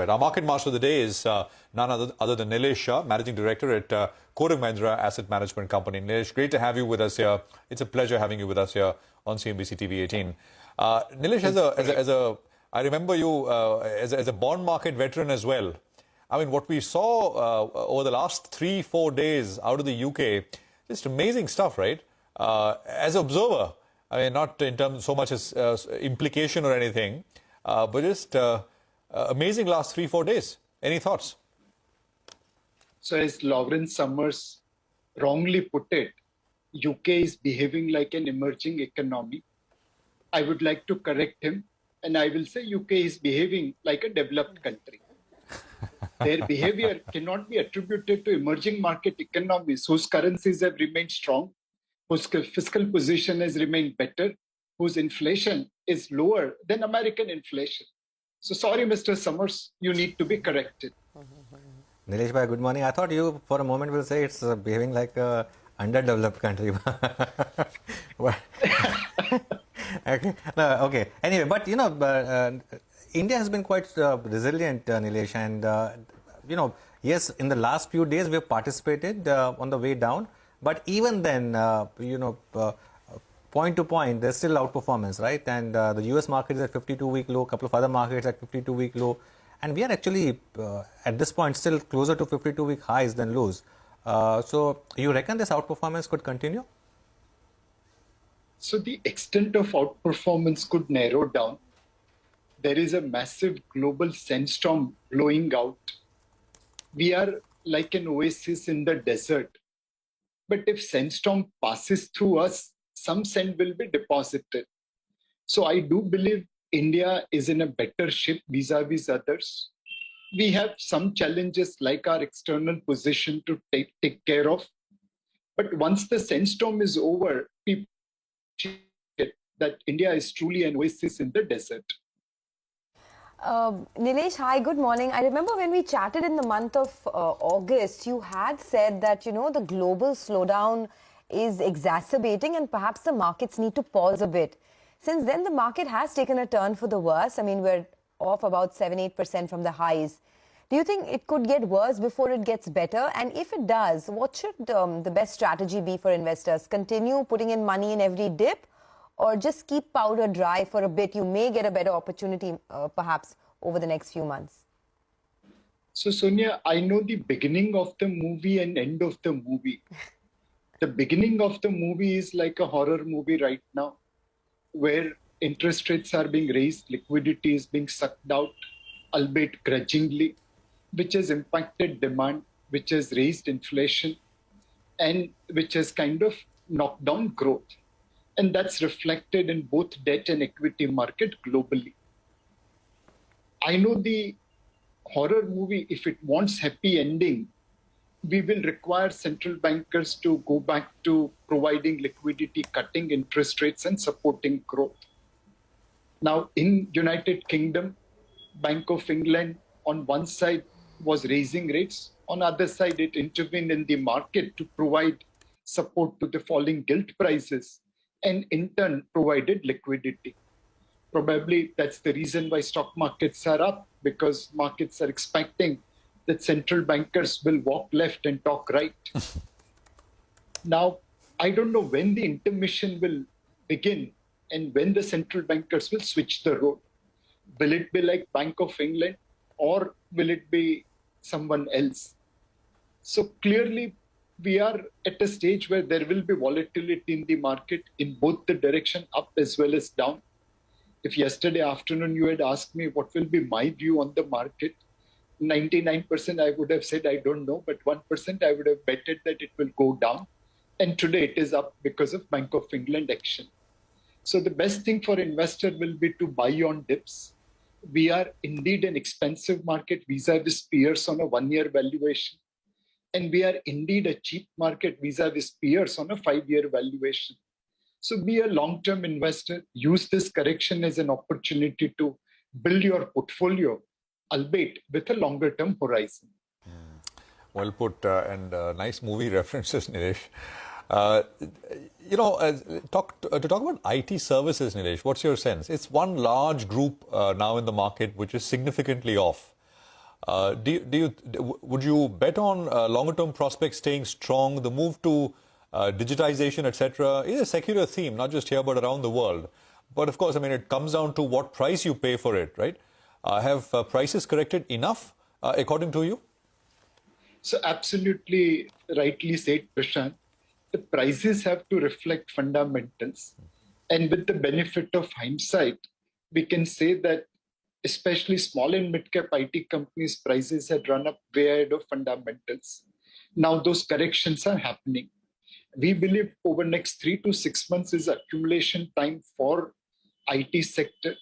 Right. Our market master of the day is none other than Nilesh Shah, Managing Director at Kotak Mahindra Asset Management Company. Nilesh, great to have you with us here. It's a pleasure having you with us here on CNBC-TV18. Nilesh, I remember you as a bond market veteran as well. I mean, what we saw over the last 3-4 days out of the UK, just amazing stuff, right? As an observer, I mean, not in terms so much as implication or anything, but just amazing last 3-4 days. Any thoughts? So as Lawrence Summers wrongly put it, UK is behaving like an emerging economy. I would like to correct him, and I will say UK is behaving like a developed country. Their behavior cannot be attributed to emerging market economies whose currencies have remained strong, whose fiscal position has remained better, whose inflation is lower than American inflation. So sorry, Mr. Summers, you need to be corrected. Nilesh bhai, good morning. I thought you for a moment will say it's behaving like a underdeveloped country. Okay. No, okay. Anyway, but you know, India has been quite resilient, Nilesh, and you know, yes, in the last few days we have participated on the way down, but even then, you know, point to point, there's still outperformance, right? And the US market is at 52-week low, a couple of other markets at 52-week low, and we are actually at this point still closer to 52-week highs than lows. So you reckon this outperformance could continue? So the extent of outperformance could narrow down. There is a massive global sandstorm blowing out. We are like an oasis in the desert. But if sandstorm passes through us, some sand will be deposited. So I do believe India is in a better shape vis-a-vis others. We have some challenges like our external position to take care of. But once the sandstorm is over, people see that India is truly an oasis in the desert. Nilesh, hi, good morning. I remember when we chatted in the month of August, you had said that, you know, the global slowdown is exacerbating and perhaps the markets need to pause a bit. Since then, the market has taken a turn for the worse. I mean, we're off about 7-8% from the highs. Do you think it could get worse before it gets better? And if it does, what should the best strategy be for investors? Continue putting in money in every dip, or just keep powder dry for a bit? You may get a better opportunity perhaps over the next few months. So Sonia, I know the beginning of the movie and end of the movie. The beginning of the movie is like a horror movie right now, where interest rates are being raised, liquidity is being sucked out, albeit grudgingly, which has impacted demand, which has raised inflation, and which has kind of knocked down growth. And that's reflected in both debt and equity market globally. I know the horror movie, if it wants happy ending, we will require central bankers to go back to providing liquidity, cutting interest rates, and supporting growth. Now, in United Kingdom, Bank of England on one side was raising rates. On the other side, it intervened in the market to provide support to the falling gilt prices and in turn provided liquidity. Probably that's the reason why stock markets are up, because markets are expecting that central bankers will walk left and talk right. Now, I don't know when the intermission will begin and when the central bankers will switch the role. Will it be like Bank of England, or will it be someone else? So clearly, we are at a stage where there will be volatility in the market in both the direction, up as well as down. If yesterday afternoon you had asked me what will be my view on the market, 99% I would have said I don't know, but 1% I would have betted that it will go down. And today it is up because of Bank of England action. So the best thing for investor will be to buy on dips. We are indeed an expensive market vis-a-vis peers on a 1-year valuation. And we are indeed a cheap market vis-a-vis peers on a 5-year valuation. So be a long-term investor. Use this correction as an opportunity to build your portfolio, albeit with a longer-term horizon. Well put, and nice movie references, Nilesh. You know, to talk about IT services, Nilesh, what's your sense? It's one large group now in the market which is significantly off. Would you bet on longer-term prospects staying strong? The move to digitization, etc., is a secular theme, not just here but around the world. But of course, I mean, it comes down to what price you pay for it, right? Have prices corrected enough, according to you? So absolutely rightly said, Prashant. The prices have to reflect fundamentals. And with the benefit of hindsight, we can say that especially small and mid-cap IT companies' prices had run up way ahead of fundamentals. Now those corrections are happening. We believe over next 3 to 6 months is accumulation time for IT sector.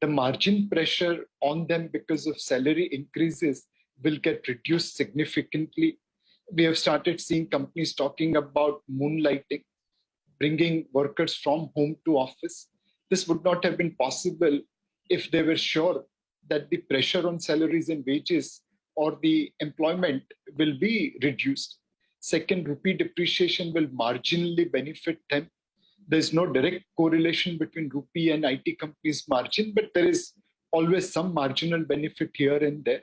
The margin pressure on them because of salary increases will get reduced significantly. We have started seeing companies talking about moonlighting, bringing workers from home to office. This would not have been possible if they were sure that the pressure on salaries and wages or the employment will be reduced. Second, rupee depreciation will marginally benefit them. There's no direct correlation between rupee and IT companies' margin, but there is always some marginal benefit here and there.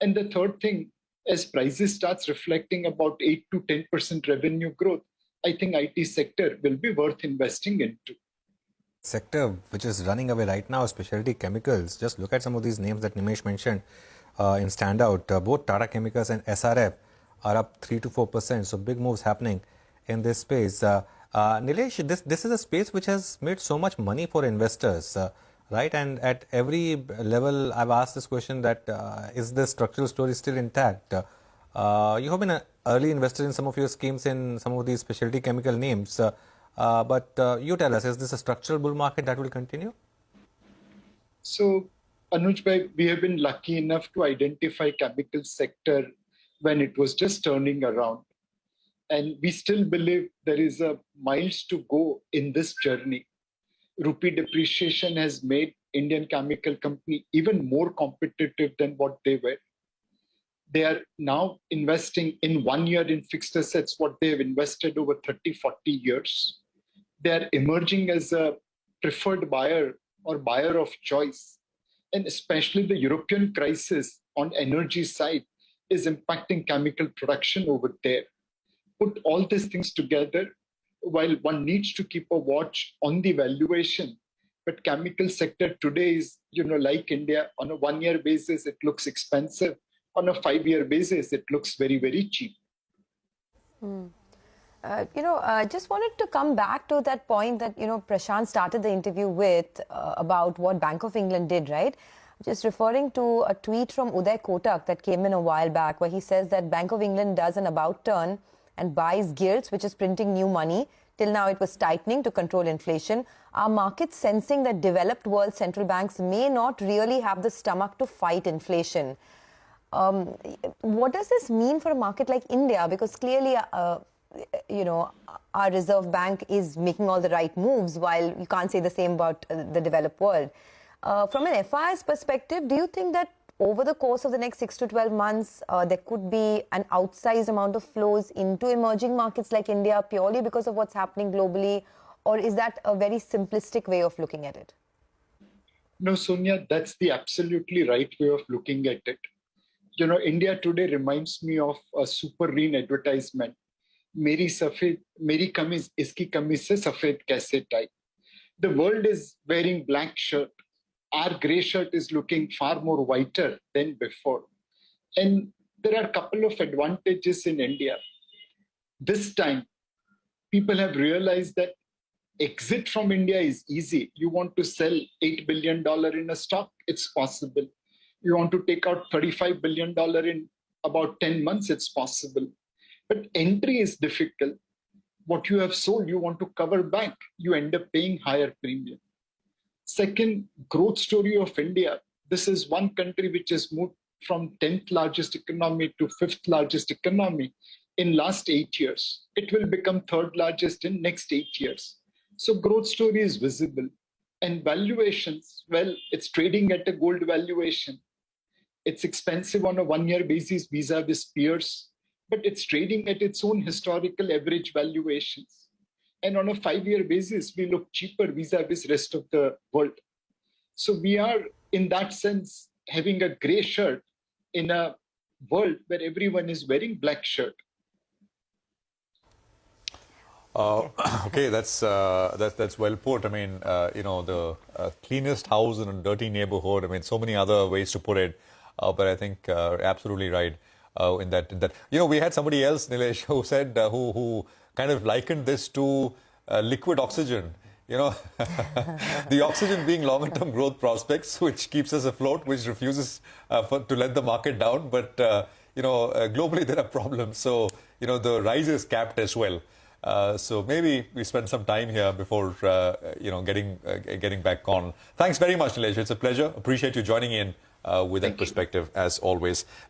And the third thing, as prices starts reflecting about 8 to 10% revenue growth, I think IT sector will be worth investing into. Sector which is running away right now, specialty chemicals. Just look at some of these names that Nimesh mentioned in standout. Both Tata Chemicals and SRF are up 3 to 4%. So big moves happening in this space. Nilesh, this is a space which has made so much money for investors, right? And at every level, I've asked this question that is the structural story still intact? You have been an early investor in some of your schemes in some of these specialty chemical names. But you tell us, is this a structural bull market that will continue? So, Anuj bhai, we have been lucky enough to identify chemical sector when it was just turning around. And we still believe there is a miles to go in this journey. Rupee depreciation has made Indian chemical company even more competitive than what they were. They are now investing in 1 year in fixed assets, what they have invested over 30, 40 years. They are emerging as a preferred buyer or buyer of choice. And especially the European crisis on energy side is impacting chemical production over there. Put all these things together, while one needs to keep a watch on the valuation, but chemical sector today is, like India, on a 1 year basis, it looks expensive. On a 5 year basis, it looks very, very cheap. Just wanted to come back to that point that, Prashant started the interview with about what Bank of England did, right? Just referring to a tweet from Uday Kotak that came in a while back where he says that Bank of England does an about turn and buys gilts, which is printing new money. Till now, it was tightening to control inflation. Are markets sensing that developed world central banks may not really have the stomach to fight inflation? What does this mean for a market like India? Because clearly, our Reserve Bank is making all the right moves, while you can't say the same about the developed world. From an FI's perspective, do you think that over the course of the next 6 to 12 months, there could be an outsized amount of flows into emerging markets like India purely because of what's happening globally? Or is that a very simplistic way of looking at it? No, Sonia, that's the absolutely right way of looking at it. India today reminds me of a Super Reen advertisement. Meri kameez, iski kameez se safed kaise tie. The world is wearing black shirt. Our grey shirt is looking far more whiter than before. And there are a couple of advantages in India. This time, people have realized that exit from India is easy. You want to sell $8 billion in a stock, it's possible. You want to take out $35 billion in about 10 months, it's possible. But entry is difficult. What you have sold, you want to cover back. You end up paying higher premium. Second, growth story of India. This is one country which has moved from 10th largest economy to 5th largest economy in last 8 years. It will become 3rd largest in next 8 years. So growth story is visible. And valuations, well, it's trading at a gold valuation. It's expensive on a 1 year basis vis-a-vis peers, but it's trading at its own historical average valuations. And on a 5 year basis, we look cheaper vis-a-vis rest of the world. So we are, in that sense, having a gray shirt in a world where everyone is wearing black shirt. Okay, that's well put. I mean, the cleanest house in a dirty neighborhood. I mean, so many other ways to put it, but I think absolutely right in that. We had somebody else, Nilesh, who said who kind of likened this to liquid oxygen. The oxygen being longer-term growth prospects, which keeps us afloat, which refuses to let the market down. But globally there are problems, so the rise is capped as well. So maybe we spend some time here before getting back on. Thanks very much, Nilesh. It's a pleasure. Appreciate you joining in with that perspective as always.